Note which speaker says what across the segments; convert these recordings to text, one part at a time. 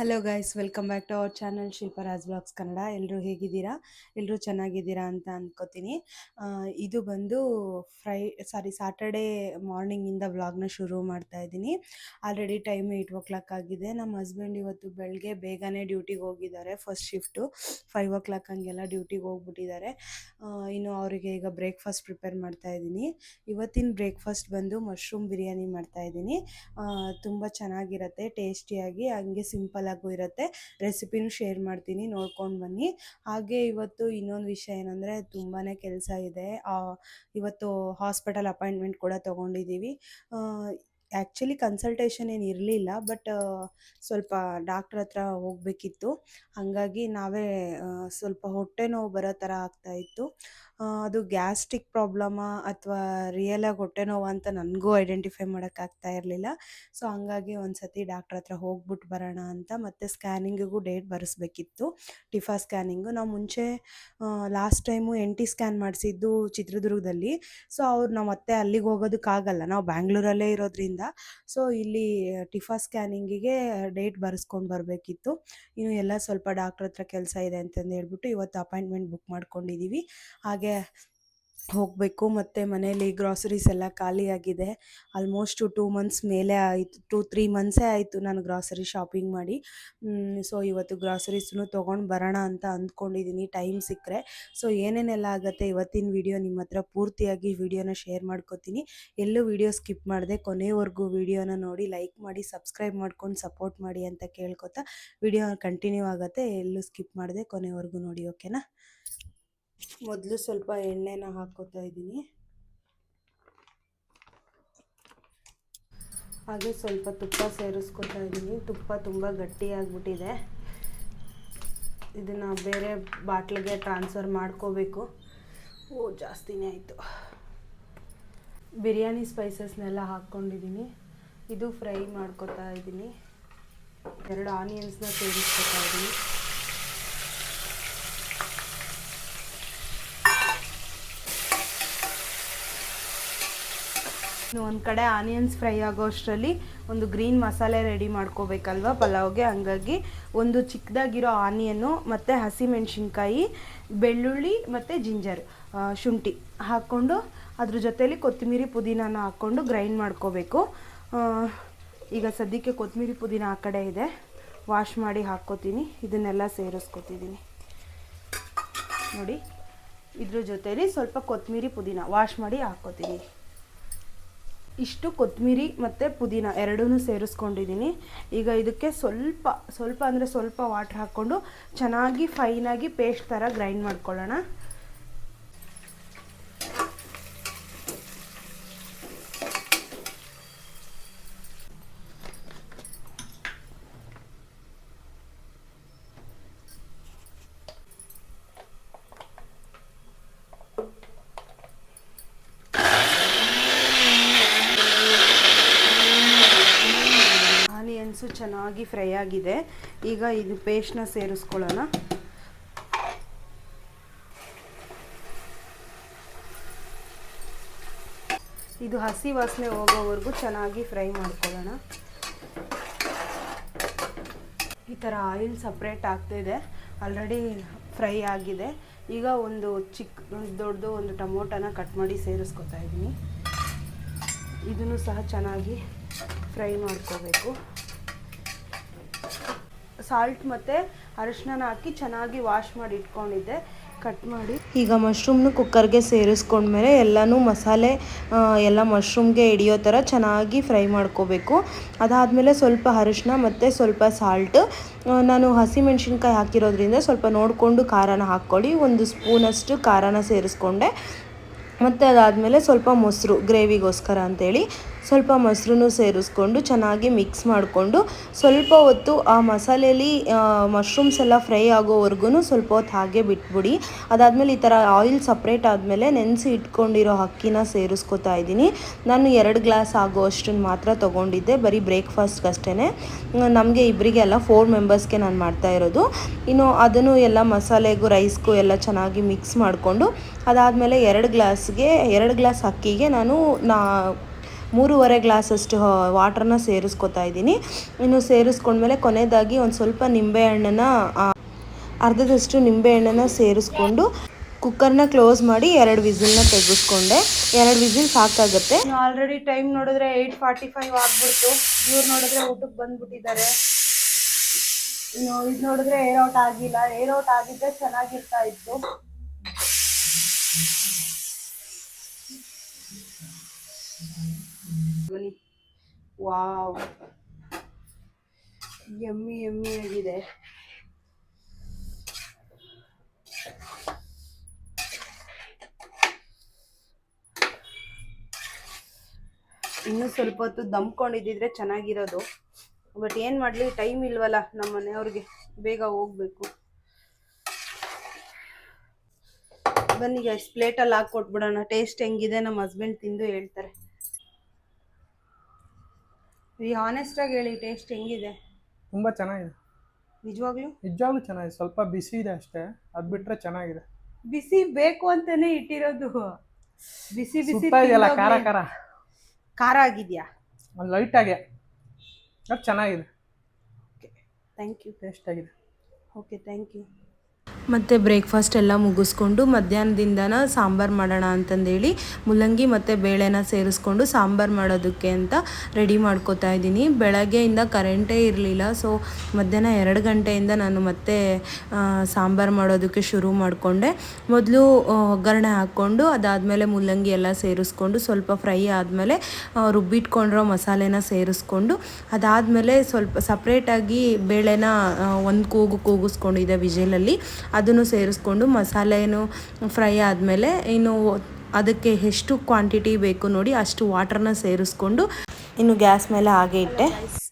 Speaker 1: Hello guys, welcome back to our channel Shilparaj blogs Kannada. ಎಲ್ಲರೂ ಹೇಗಿದ್ದೀರಾ? ಎಲ್ಲರೂ ಚೆನ್ನಾಗಿದ್ದೀರಾ ಅಂತ ಅಂದ್ಕೋತೀನಿ. ಇದು ಬಂದು ಸಾಟರ್ಡೇ ಮಾರ್ನಿಂಗಿಂದ ವ್ಲಾಗ್ನ ಶುರು ಮಾಡ್ತಾ ಇದ್ದೀನಿ. ಆಲ್ರೆಡಿ ಟೈಮ್ 8 o'clock ಆಗಿದೆ. ನಮ್ಮ ಹಸ್ಬೆಂಡ್ ಇವತ್ತು ಬೆಳಗ್ಗೆ ಬೇಗನೆ ಡ್ಯೂಟಿಗೆ ಹೋಗಿದ್ದಾರೆ. ಫಸ್ಟ್ ಶಿಫ್ಟು 5 o'clock ಹಂಗೆಲ್ಲ ಡ್ಯೂಟಿಗೆ ಹೋಗ್ಬಿಟ್ಟಿದ್ದಾರೆ. ಇನ್ನು ಅವರಿಗೆ ಈಗ ಬ್ರೇಕ್ಫಾಸ್ಟ್ ಪ್ರಿಪೇರ್ ಮಾಡ್ತಾ ಇದ್ದೀನಿ. ಇವತ್ತಿನ ಬ್ರೇಕ್ಫಾಸ್ಟ್ ಬಂದು ಮಶ್ರೂಮ್ ಬಿರಿಯಾನಿ ಮಾಡ್ತಾ ಇದ್ದೀನಿ. ತುಂಬ ಚೆನ್ನಾಗಿರುತ್ತೆ, ಟೇಸ್ಟಿಯಾಗಿ, ಹಂಗೆ ಸಿಂಪಲ್ಲಾಗೂ ಇರುತ್ತೆ. ರೆಸಿಪಿನೂ ಶೇರ್ ಮಾಡ್ತೀನಿ, ನೋಡ್ಕೊಂಡು ಬನ್ನಿ. ಹಾಗೆ ಇವತ್ತು ಇನ್ನೊಂದು ವಿಷಯ ಏನಂದರೆ ತುಂಬಾ ಕೆಲಸ ಇದೆ. ಇವತ್ತು ಹಾಸ್ಪಿಟಲ್ ಅಪಾಯಿಂಟ್ಮೆಂಟ್ ಕೂಡ ತೊಗೊಂಡಿದ್ದೀವಿ. ಆ್ಯಕ್ಚುಲಿ ಕನ್ಸಲ್ಟೇಷನ್ ಏನು ಇರಲಿಲ್ಲ, ಬಟ್ ಸ್ವಲ್ಪ ಡಾಕ್ಟ್ರ್ ಹತ್ರ ಹೋಗಬೇಕಿತ್ತು. ಹಾಗಾಗಿ ನಾವೇ ಸ್ವಲ್ಪ ಹೊಟ್ಟೆ ನೋವು ಬರೋ ಥರ ಆಗ್ತಾಯಿತ್ತು. ಅದು ಗ್ಯಾಸ್ಟ್ರಿಕ್ ಪ್ರಾಬ್ಲಮಾ ಅಥವಾ ರಿಯಲಾಗಿ ಹೊಟ್ಟೆ ನೋವು ಅಂತ ನನಗೂ ಐಡೆಂಟಿಫೈ ಮಾಡೋಕ್ಕಾಗ್ತಾ ಇರಲಿಲ್ಲ. ಸೊ ಹಂಗಾಗಿ ಒಂದು ಸತಿ ಡಾಕ್ಟ್ರ್ ಹತ್ರ ಹೋಗ್ಬಿಟ್ಟು ಬರೋಣ ಅಂತ. ಮತ್ತು ಸ್ಕ್ಯಾನಿಂಗಿಗೂ ಡೇಟ್ ಬರೆಸ್ಬೇಕಿತ್ತು, ಟಿಫಾ ಸ್ಕ್ಯಾನಿಂಗು. ನಾವು ಮುಂಚೆ ಲಾಸ್ಟ್ ಟೈಮು NT ಸ್ಕ್ಯಾನ್ ಮಾಡಿಸಿದ್ದು ಚಿತ್ರದುರ್ಗದಲ್ಲಿ. ಸೊ ನಾವು ಮತ್ತೆ ಅಲ್ಲಿಗೆ ಹೋಗೋದಕ್ಕಾಗಲ್ಲ, ನಾವು ಬ್ಯಾಂಗ್ಳೂರಲ್ಲೇ ಇರೋದ್ರಿಂದ. ಸೊ ಇಲ್ಲಿ ಟಿಫಾ ಸ್ಕ್ಯಾನಿಂಗಿಗೆ ಡೇಟ್ ಬರೆಸ್ಕೊಂಡು ಬರಬೇಕಿತ್ತು. ಇನ್ನು ಎಲ್ಲ ಸ್ವಲ್ಪ ಡಾಕ್ಟ್ರ್ ಹತ್ರ ಕೆಲಸ ಇದೆ ಅಂತಂದು ಹೇಳ್ಬಿಟ್ಟು ಇವತ್ತು ಅಪಾಯಿಂಟ್ಮೆಂಟ್ ಬುಕ್ ಮಾಡ್ಕೊಂಡಿದ್ದೀವಿ. ಹಾಗೆ ಹೋಗಬೇಕು. ಮತ್ತು ಮನೇಲಿ ಗ್ರಾಸರೀಸ್ ಎಲ್ಲ ಖಾಲಿಯಾಗಿದೆ. ಆಲ್ಮೋಸ್ಟು 2 ಮಂತ್ಸ್ ಮೇಲೆ ಆಯಿತು, 2-3 ಮಂತ್ಸೇ ಆಯಿತು ನಾನು ಗ್ರಾಸರಿ ಶಾಪಿಂಗ್ ಮಾಡಿ. ಸೊ ಇವತ್ತು ಗ್ರಾಸರೀಸನ್ನು ತೊಗೊಂಡು ಬರೋಣ ಅಂತ ಅಂದ್ಕೊಂಡಿದ್ದೀನಿ, ಟೈಮ್ ಸಿಕ್ಕರೆ. ಸೊ ಏನೇನೆಲ್ಲ ಆಗುತ್ತೆ ಇವತ್ತಿನ ವಿಡಿಯೋ ನಿಮ್ಮ ಹತ್ರ ಪೂರ್ತಿಯಾಗಿ ವಿಡಿಯೋನ ಶೇರ್ ಮಾಡ್ಕೋತೀನಿ. ಎಲ್ಲೂ ವಿಡಿಯೋ ಸ್ಕಿಪ್ ಮಾಡಿದೆ ಕೊನೆವರೆಗೂ ವಿಡಿಯೋನ ನೋಡಿ, ಲೈಕ್ ಮಾಡಿ, ಸಬ್ಸ್ಕ್ರೈಬ್ ಮಾಡ್ಕೊಂಡು ಸಪೋರ್ಟ್ ಮಾಡಿ ಅಂತ ಕೇಳ್ಕೊತಾ ವಿಡಿಯೋ ಕಂಟಿನ್ಯೂ ಆಗುತ್ತೆ. ಎಲ್ಲೂ ಸ್ಕಿಪ್ ಮಾಡಿದೆ ಕೊನೆವರೆಗೂ ನೋಡಿ, ಓಕೆನಾ? ಮೊದಲು ಸ್ವಲ್ಪ ಎಣ್ಣೆನ ಹಾಕ್ಕೋತಾ ಇದ್ದೀನಿ. ಹಾಗೆ ಸ್ವಲ್ಪ ತುಪ್ಪ ಸೇರಿಸ್ಕೊತಾ ಇದ್ದೀನಿ. ತುಪ್ಪ ತುಂಬ ಗಟ್ಟಿಯಾಗ್ಬಿಟ್ಟಿದೆ, ಇದನ್ನು ಬೇರೆ ಬಾಟ್ಲಿಗೆ ಟ್ರಾನ್ಸ್ಫರ್ ಮಾಡ್ಕೋಬೇಕು. ಜಾಸ್ತಿನೇ ಆಯಿತು. ಬಿರಿಯಾನಿ ಸ್ಪೈಸಸ್ನೆಲ್ಲ ಹಾಕ್ಕೊಂಡಿದ್ದೀನಿ. ಇದು ಫ್ರೈ ಮಾಡ್ಕೊತಾ ಇದ್ದೀನಿ. 2 ಆನಿಯನ್ಸ್ನ ಸೇರಿಸ್ಕೊತಾ ಇದ್ದೀನಿ. ಒಂದು ಕಡೆ ಆನಿಯನ್ಸ್ ಫ್ರೈ ಆಗೋ ಅಷ್ಟರಲ್ಲಿ ಒಂದು ಗ್ರೀನ್ ಮಸಾಲೆ ರೆಡಿ ಮಾಡ್ಕೋಬೇಕಲ್ವ ಪಲಾವ್ಗೆ. ಹಂಗಾಗಿ ಒಂದು ಚಿಕ್ಕದಾಗಿರೋ ಆನಿಯನ್ನು ಮತ್ತು ಹಸಿಮೆಣ್ಸಿನ್ಕಾಯಿ, ಬೆಳ್ಳುಳ್ಳಿ ಮತ್ತು ಜಿಂಜರ್, ಶುಂಠಿ ಹಾಕ್ಕೊಂಡು ಅದ್ರ ಜೊತೇಲಿ ಕೊತ್ತಂಬರಿ ಪುದೀನಾನ ಹಾಕ್ಕೊಂಡು ಗ್ರೈಂಡ್ ಮಾಡ್ಕೋಬೇಕು. ಈಗ ಸದ್ಯಕ್ಕೆ ಕೊತ್ತಂಬರಿ ಪುದೀನ ಆ ಕಡೆ ಇದೆ, ವಾಶ್ ಮಾಡಿ ಹಾಕ್ಕೋತೀನಿ. ಇದನ್ನೆಲ್ಲ ಸೇರಿಸ್ಕೊತಿದ್ದೀನಿ ನೋಡಿ. ಇದ್ರ ಜೊತೇಲಿ ಸ್ವಲ್ಪ ಕೊತ್ತಂಬರಿ ಪುದೀನ ವಾಶ್ ಮಾಡಿ ಹಾಕ್ಕೋತೀನಿ. ಇಷ್ಟು ಕೊತ್ತಂಬರಿ ಮತ್ತು ಪುದೀನ ಎರಡೂ ಸೇರಿಸ್ಕೊಂಡಿದ್ದೀನಿ. ಈಗ ಇದಕ್ಕೆ ಸ್ವಲ್ಪ ಅಂದರೆ ಸ್ವಲ್ಪ ವಾಟ್ರ್ ಹಾಕ್ಕೊಂಡು ಚೆನ್ನಾಗಿ ಫೈನಾಗಿ ಪೇಸ್ಟ್ ಥರ ಗ್ರೈಂಡ್ ಮಾಡ್ಕೊಳ್ಳೋಣ. ಚೆನ್ನಾಗಿ ಫ್ರೈ ಆಗಿದೆ. ಈಗ ಇದು ಪೇಸ್ಟ್ನ ಸೇರಿಸ್ಕೊಳ್ಳೋಣ. ಇದು ಹಸಿ ವಾಸನೆ ಹೋಗೋವರೆಗೂ ಚೆನ್ನಾಗಿ ಫ್ರೈ ಮಾಡ್ಕೊಳ್ಳೋಣ. ಈ ಥರ ಆಯಿಲ್ ಸಪ್ರೇಟ್ ಆಗ್ತಿದೆ, ಆಲ್ರೆಡಿ ಫ್ರೈ ಆಗಿದೆ. ಈಗ ಒಂದು ದೊಡ್ಡದು ಒಂದು ಟೊಮೊಟೊನ ಕಟ್ ಮಾಡಿ ಸೇರಿಸ್ಕೊತಾ ಇದ್ದೀನಿ. ಇದನ್ನು ಸಹ ಚೆನ್ನಾಗಿ ಫ್ರೈ ಮಾಡ್ಕೋಬೇಕು. ಸಾಲ್ಟ್ ಮತ್ತು ಅರಿಶಿನ ಹಾಕಿ ಚೆನ್ನಾಗಿ ವಾಶ್ ಮಾಡಿ ಇಟ್ಕೊಂಡಿದ್ದೆ, ಕಟ್ ಮಾಡಿ. ಈಗ ಮಶ್ರೂಮ್ನ ಕುಕ್ಕರ್ಗೆ ಸೇರಿಸ್ಕೊಂಡ್ಮೇಲೆ ಎಲ್ಲನೂ ಮಸಾಲೆ ಎಲ್ಲ ಮಶ್ರೂಮ್ಗೆ ಹಿಡಿಯೋ ಥರ ಚೆನ್ನಾಗಿ ಫ್ರೈ ಮಾಡ್ಕೋಬೇಕು. ಅದಾದಮೇಲೆ ಸ್ವಲ್ಪ ಅರಿಶಿನ ಮತ್ತು ಸ್ವಲ್ಪ ಸಾಲ್ಟ್. ನಾನು ಹಸಿಮೆಣ್ಸಿನ್ಕಾಯಿ ಹಾಕಿರೋದ್ರಿಂದ ಸ್ವಲ್ಪ ನೋಡಿಕೊಂಡು ಖಾರನ ಹಾಕ್ಕೊಳ್ಳಿ. 1 ಸ್ಪೂನಷ್ಟು ಖಾರನ ಸೇರಿಸ್ಕೊಂಡೆ. ಮತ್ತು ಅದಾದಮೇಲೆ ಸ್ವಲ್ಪ ಮೊಸರು, ಗ್ರೇವಿಗೋಸ್ಕರ ಅಂಥೇಳಿ ಸ್ವಲ್ಪ ಮೊಸರು ಸೇರಿಸ್ಕೊಂಡು ಚೆನ್ನಾಗಿ ಮಿಕ್ಸ್ ಮಾಡಿಕೊಂಡು ಸ್ವಲ್ಪ ಹೊತ್ತು ಆ ಮಸಾಲೆಯಲ್ಲಿ ಮಶ್ರೂಮ್ಸ್ ಎಲ್ಲ ಫ್ರೈ ಆಗೋವರೆಗೂ ಸ್ವಲ್ಪ ಹೊತ್ತು ಹಾಗೆ ಬಿಟ್ಬಿಡಿ. ಅದಾದಮೇಲೆ ಈ ಥರ ಆಯಿಲ್ ಸಪ್ರೇಟ್ ಆದಮೇಲೆ ನೆನೆಸಿ ಇಟ್ಕೊಂಡಿರೋ ಅಕ್ಕಿನ ಸೇರಿಸ್ಕೊತಾ ಇದ್ದೀನಿ. ನಾನು 2 ಗ್ಲಾಸ್ ಆಗೋ ಅಷ್ಟನ್ನು ಮಾತ್ರ ತೊಗೊಂಡಿದ್ದೆ, ಬರೀ ಬ್ರೇಕ್ಫಾಸ್ಟ್ಗಷ್ಟೇ. ನಮಗೆ ಇಬ್ಬರಿಗೆ ಅಲ್ಲ, 4 ಮೆಂಬರ್ಸ್ಗೆ ನಾನು ಮಾಡ್ತಾ ಇರೋದು. ಇನ್ನು ಅದನ್ನು ಎಲ್ಲ ಮಸಾಲೆಗೂ ರೈಸ್ಗೂ ಎಲ್ಲ ಚೆನ್ನಾಗಿ ಮಿಕ್ಸ್ ಮಾಡಿಕೊಂಡು ಅದಾದಮೇಲೆ 2 ಗ್ಲಾಸ್ ಅಕ್ಕಿಗೆ ನಾನು 3.5 ಗ್ಲಾಸಷ್ಟು ವಾಟರ್ನ ಸೇರಿಸ್ಕೊತಾ ಇದ್ದೀನಿ. ಇನ್ನು ಸೇರಿಸ್ಕೊಂಡ್ಮೇಲೆ ಕೊನೆಯದಾಗಿ ಒಂದು ಸ್ವಲ್ಪ ನಿಂಬೆಹಣ್ಣನ್ನು ಅರ್ಧದಷ್ಟು ನಿಂಬೆಹಣ್ಣನ್ನು ಸೇರಿಸ್ಕೊಂಡು ಕುಕ್ಕರ್ನ ಕ್ಲೋಸ್ ಮಾಡಿ 2 ವಿಸಿಲ್ನ ತೆಗೆಸ್ಕೊಂಡೆ. 2 ವಿಸಿಲ್ ಸಾಕಾಗುತ್ತೆ. ಆಲ್ರೆಡಿ ಟೈಮ್ ನೋಡಿದ್ರೆ 8:45 ಆಗ್ಬಿಡ್ತು. ಇವ್ರು ನೋಡಿದ್ರೆ ಊಟಕ್ಕೆ ಬಂದ್ಬಿಟ್ಟಿದ್ದಾರೆ. ಇನ್ನು ಇದು ನೋಡಿದ್ರೆ ಏರ್ ಔಟ್ ಆಗಿಲ್ಲ. ಏರ್ ಔಟ್ ಆಗಿದ್ರೆ ಚೆನ್ನಾಗಿರ್ತಾ ಇತ್ತು. ವಾವ್, ಯಮ್ಮಿ ಯಮ್ಮಿ ಆಗಿದೆ. ಇನ್ನೂ ಸ್ವಲ್ಪ ಹೊತ್ತು ದಮ್ಕೊಂಡಿದ್ದಿದ್ರೆ ಚೆನ್ನಾಗಿರೋದು. ಬಟ್ ಏನು ಮಾಡಲಿ, ಟೈಮ್ ಇಲ್ವಲ್ಲ ನಮ್ಮ ಮನೆಯವ್ರಿಗೆ, ಬೇಗ ಹೋಗ್ಬೇಕು. ಬನ್ನಿ ಗೈಸ್, ಪ್ಲೇಟಲ್ಲಿ ಹಾಕಿ ಕೊಟ್ಬಿಡೋಣ. ಟೇಸ್ಟ್ ಹೆಂಗಿದೆ ನಮ್ಮ ಹಸ್ಬೆಂಡ್ ತಿಂದು ಹೇಳ್ತಾರೆ. ಈ ಆನೆಸ್ಟಾಗಿ ಹೇಳಿ, ಟೇಸ್ಟ್ ಹೆಂಗಿದೆ?
Speaker 2: ತುಂಬ ಚೆನ್ನಾಗಿದೆ. ನಿಜವಾಗ್ಲೂ ಚೆನ್ನಾಗಿದೆ. ಸ್ವಲ್ಪ ಬಿಸಿ ಇದೆ ಅಷ್ಟೇ, ಅದು ಬಿಟ್ಟರೆ ಚೆನ್ನಾಗಿದೆ.
Speaker 1: ಬಿಸಿ ಬೇಕು ಅಂತಾನೆ ಇಟ್ಟಿರೋದು. ಬಿಸಿ ಬಿಸಿ
Speaker 2: ಇದೆಯಲ್ಲ, ಖಾರ ಖಾರ
Speaker 1: ಖಾರ ಆಗಿದೆಯಾ?
Speaker 2: ಲೈಟ್ ಆಗಿ, ಅದು ಚೆನ್ನಾಗಿದೆ.
Speaker 1: Okay, thank you.
Speaker 2: ಟೇಸ್ಟ್ ಆಗಿದೆ.
Speaker 1: Okay, thank you. ಮತ್ತು ಬ್ರೇಕ್ಫಾಸ್ಟ್ ಎಲ್ಲ ಮುಗಿಸ್ಕೊಂಡು ಮಧ್ಯಾಹ್ನದಿಂದನ ಸಾಂಬಾರು ಮಾಡೋಣ ಅಂತಂದೇಳಿ ಮುಲ್ಲಂಗಿ ಮತ್ತು ಬೇಳೆನ ಸೇರಿಸ್ಕೊಂಡು ಸಾಂಬಾರು ಮಾಡೋದಕ್ಕೆ ಅಂತ ರೆಡಿ ಮಾಡ್ಕೋತಾ ಇದ್ದೀನಿ. ಬೆಳಗ್ಗೆಯಿಂದ ಕರೆಂಟೇ ಇರಲಿಲ್ಲ. ಸೊ ಮಧ್ಯಾಹ್ನ 2 ಗಂಟೆಯಿಂದ ನಾನು ಮತ್ತೆ ಸಾಂಬಾರು ಮಾಡೋದಕ್ಕೆ ಶುರು ಮಾಡಿಕೊಂಡೆ. ಮೊದಲು ಒಗ್ಗರಣೆ ಹಾಕ್ಕೊಂಡು ಅದಾದಮೇಲೆ ಮುಲ್ಲಂಗಿ ಎಲ್ಲ ಸೇರಿಸ್ಕೊಂಡು ಸ್ವಲ್ಪ ಫ್ರೈ ಆದಮೇಲೆ ರುಬ್ಬಿಟ್ಕೊಂಡಿರೋ ಮಸಾಲೆನ ಸೇರಿಸ್ಕೊಂಡು ಅದಾದಮೇಲೆ ಸ್ವಲ್ಪ ಸಪ್ರೇಟಾಗಿ ಬೇಳೆನ ಒಂದು ಕೂಗಿಸ್ಕೊಂಡಿದ್ದೆ ವಿಜಿಲಲ್ಲಿ. ಅದನ್ನು ಸೇರಿಸ್ಕೊಂಡು ಮಸಾಲೆನೂ ಫ್ರೈ ಆದಮೇಲೆ ಇನ್ನು ಅದಕ್ಕೆ ಎಷ್ಟು ಕ್ವಾಂಟಿಟಿ ಬೇಕು ನೋಡಿ ಅಷ್ಟು ವಾಟರ್ನ ಸೇರಿಸ್ಕೊಂಡು ಇನ್ನು ಗ್ಯಾಸ್ ಮೇಲೆ ಹಾಗೆ ಇಟ್ಟೆ.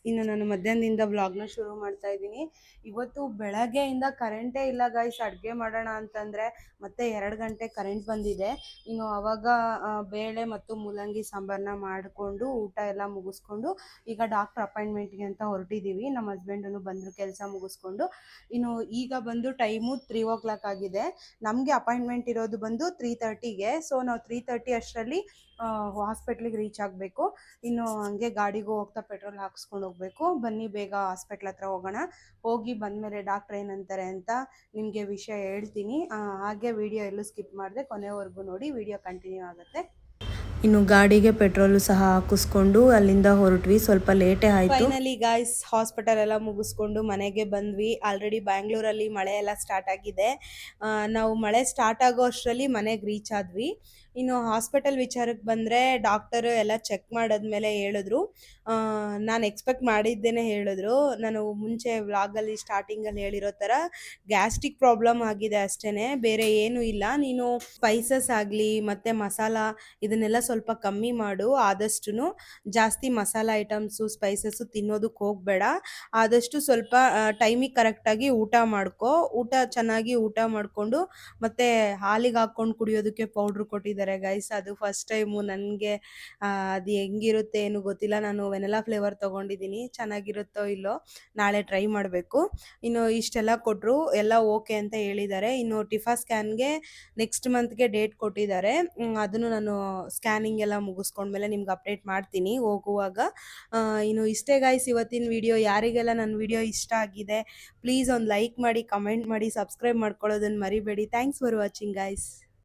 Speaker 1: ಇನ್ನು ನಾನು ಮಧ್ಯಾಹ್ನದಿಂದ ವ್ಲಾಗ್ನ ಶುರು ಮಾಡ್ತಾ ಇದ್ದೀನಿ. ಇವತ್ತು ಬೆಳಗ್ಗೆಯಿಂದ ಕರೆಂಟೇ ಇಲ್ಲ ಗೈಸ್. ಅಡುಗೆ ಮಾಡೋಣ ಅಂತಂದರೆ ಮತ್ತೆ 2 ಗಂಟೆ ಕರೆಂಟ್ ಬಂದಿದೆ. ಇನ್ನು ಆವಾಗ ಬೇಳೆ ಮತ್ತು ಮೂಲಂಗಿ ಸಾಂಬಾರನ್ನ ಮಾಡಿಕೊಂಡು ಊಟ ಎಲ್ಲ ಮುಗಿಸ್ಕೊಂಡು ಈಗ ಡಾಕ್ಟ್ರ್ ಅಪಾಯಿಂಟ್ಮೆಂಟ್ಗೆ ಅಂತ ಹೊರಟಿದ್ದೀವಿ. ನಮ್ಮ ಹಸ್ಬೆಂಡನು ಬಂದರು ಕೆಲಸ ಮುಗಿಸ್ಕೊಂಡು. ಇನ್ನು ಈಗ ಬಂದು ಟೈಮು 3 ಆಗಿದೆ. ನಮಗೆ ಅಪಾಯಿಂಟ್ಮೆಂಟ್ ಇರೋದು ಬಂದು 3:30ಗೆ. ಸೊ ನಾವು 3:30 ಅಷ್ಟರಲ್ಲಿ ಹಾಸ್ಪಿಟ್ಲಿಗೆ ರೀಚ್ ಆಗಬೇಕು. ಇನ್ನು ಹಂಗೆ ಗಾಡಿಗೂ ಹೋಗ್ತಾ ಪೆಟ್ರೋಲ್ ಹಾಕ್ಸ್ಕೊಂಡು ಹೋಗಬೇಕು. ಬನ್ನಿ ಬೇಗ ಹಾಸ್ಪಿಟ್ಲ್ ಹತ್ರ ಹೋಗೋಣ. ಹೋಗಿ ಬಂದಮೇಲೆ ಡಾಕ್ಟ್ರ್ ಏನಂತಾರೆ ಅಂತ ನಿಮಗೆ ವಿಷಯ ಹೇಳ್ತೀನಿ. ಹಾಗೆ ವಿಡಿಯೋ ಎಲ್ಲೂ ಸ್ಕಿಪ್ ಮಾಡಿದೆ, ಕೊನೆವರೆಗೂ ನೋಡಿ, ವಿಡಿಯೋ ಕಂಟಿನ್ಯೂ ಆಗುತ್ತೆ. ಇನ್ನು ಗಾಡಿಗೆ ಪೆಟ್ರೋಲು ಸಹ ಹಾಕಿಸ್ಕೊಂಡು ಅಲ್ಲಿಂದ ಹೊರಟ್ವಿ. ಸ್ವಲ್ಪ ಲೇಟೇ ಆಯಿತು. ಫೈನಲಿ ಗಾಯ್ಸ್, ಹಾಸ್ಪಿಟಲ್ ಎಲ್ಲ ಮುಗಿಸ್ಕೊಂಡು ಮನೆಗೆ ಬಂದ್ವಿ. ಆಲ್ರೆಡಿ ಬ್ಯಾಂಗ್ಳೂರಲ್ಲಿ ಮಳೆ ಎಲ್ಲ ಸ್ಟಾರ್ಟ್ ಆಗಿದೆ. ನಾವು ಮಳೆ ಸ್ಟಾರ್ಟ್ ಆಗೋ ಅಷ್ಟರಲ್ಲಿ ಮನೆಗೆ ರೀಚ್ ಆದ್ವಿ. ಇನ್ನು ಹಾಸ್ಪಿಟಲ್ ವಿಚಾರಕ್ಕೆ ಬಂದರೆ ಡಾಕ್ಟರು ಎಲ್ಲ ಚೆಕ್ ಮಾಡಿದ್ಮೇಲೆ ಹೇಳಿದ್ರು, ನಾನು ಎಕ್ಸ್ಪೆಕ್ಟ್ ಮಾಡಿದ್ದೇನೆ ಹೇಳಿದ್ರು. ನಾನು ಮುಂಚೆ ವ್ಲಾಗಲ್ಲಿ ಸ್ಟಾರ್ಟಿಂಗಲ್ಲಿ ಹೇಳಿರೋ ಥರ ಗ್ಯಾಸ್ಟ್ರಿಕ್ ಪ್ರಾಬ್ಲಮ್ ಆಗಿದೆ ಅಷ್ಟೇ, ಬೇರೆ ಏನೂ ಇಲ್ಲ. ನೀನು ಸ್ಪೈಸಸ್ ಆಗಲಿ ಮತ್ತು ಮಸಾಲ ಇದನ್ನೆಲ್ಲ ಸ್ವಲ್ಪ ಕಮ್ಮಿ ಮಾಡು. ಆದಷ್ಟು ಜಾಸ್ತಿ ಮಸಾಲ ಐಟಮ್ಸು ಸ್ಪೈಸಸ್ಸು ತಿನ್ನೋದಕ್ಕೆ ಹೋಗಬೇಡ. ಆದಷ್ಟು ಸ್ವಲ್ಪ ಟೈಮಿಗೆ ಕರೆಕ್ಟಾಗಿ ಊಟ ಮಾಡ್ಕೊ. ಚೆನ್ನಾಗಿ ಊಟ ಮಾಡಿಕೊಂಡು ಮತ್ತು ಹಾಲಿಗೆ ಹಾಕ್ಕೊಂಡು ಕುಡಿಯೋದಕ್ಕೆ ಪೌಡ್ರ್ ಕೊಟ್ಟಿದ್ದಾರೆ ಗೈಸ್. ಅದು ಫಸ್ಟ್ ಟೈಮು ನನಗೆ. ಅದು ಹೆಂಗಿರುತ್ತೆ ಏನು ಗೊತ್ತಿಲ್ಲ. ನಾನು ವೆನಿಲಾ ಫ್ಲೇವರ್ ತೊಗೊಂಡಿದ್ದೀನಿ, ಚೆನ್ನಾಗಿರುತ್ತೋ ಇಲ್ಲೋ ನಾಳೆ ಟ್ರೈ ಮಾಡಬೇಕು. ಇನ್ನು ಇಷ್ಟೆಲ್ಲ ಕೊಟ್ಟರು, ಎಲ್ಲ ಓಕೆ ಅಂತ ಹೇಳಿದ್ದಾರೆ. ಇನ್ನು ಟಿಫಾ ಸ್ಕ್ಯಾನ್ಗೆ ನೆಕ್ಸ್ಟ್ ಮಂತ್ಗೆ ಡೇಟ್ ಕೊಟ್ಟಿದ್ದಾರೆ. ಅದನ್ನು ನಾನು ಸ್ಕ್ಯಾನಿಂಗ್ ಎಲ್ಲ ಮುಗಿಸ್ಕೊಂಡ್ಮೇಲೆ ನಿಮ್ಗೆ ಅಪ್ಡೇಟ್ ಮಾಡ್ತೀನಿ ಹೋಗುವಾಗ. ಇನ್ನು ಇಷ್ಟೇ ಗೈಸ್ ಇವತ್ತಿನ ವಿಡಿಯೋ. ಯಾರಿಗೆಲ್ಲ ನನ್ನ ವಿಡಿಯೋ ಇಷ್ಟ ಆಗಿದೆ ಪ್ಲೀಸ್ ಒಂದು ಲೈಕ್ ಮಾಡಿ, ಕಮೆಂಟ್ ಮಾಡಿ, ಸಬ್ಸ್ಕ್ರೈಬ್ ಮಾಡ್ಕೊಳ್ಳೋದನ್ನು ಮರಿಬೇಡಿ. Thanks for watching guys.